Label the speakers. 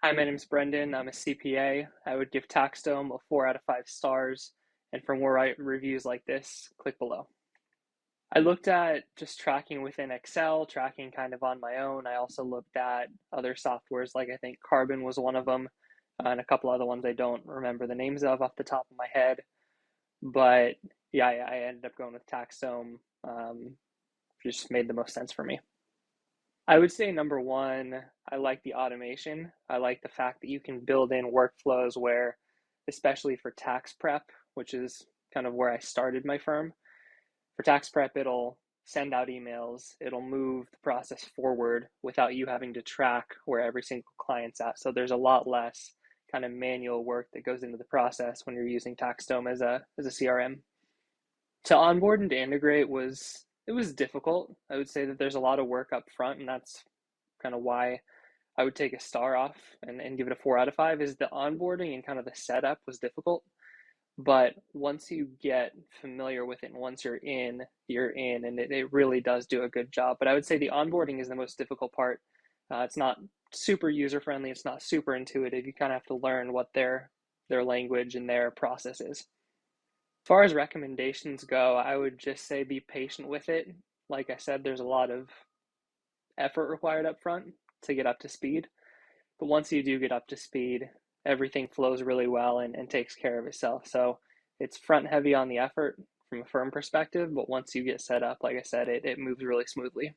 Speaker 1: Hi, my name's Brendan. I'm a CPA. I would give TaxDome a 4 out of 5 stars. And for more reviews like this, click below. I looked at just tracking within Excel, tracking kind of on my own. I also looked at other softwares, like I think Carbon was one of them, and a couple other ones I don't remember the names of off the top of my head. But yeah, I ended up going with TaxDome. Just made the most sense for me. I would say number one, I like the automation. I like the fact that you can build in workflows where, especially for tax prep, which is kind of where I started my firm, for tax prep, it'll send out emails, it'll move the process forward without you having to track where every single client's at. So there's a lot less kind of manual work that goes into the process when you're using TaxDome as a CRM. To onboard and to integrate was difficult. I would say that there's a lot of work up front, and that's kind of why I would take a star off and give it a 4 out of 5. Is the onboarding and kind of the setup was difficult. But once you get familiar with it and once you're in, and it really does do a good job. But I would say the onboarding is the most difficult part. It's not super user friendly. It's not super intuitive. You kind of have to learn what their language and their process is. As far as recommendations go, I would just say be patient with it. Like I said, there's a lot of effort required up front to get up to speed. But once you do get up to speed, everything flows really well and takes care of itself. So it's front heavy on the effort from a firm perspective, but once you get set up, like I said, it moves really smoothly.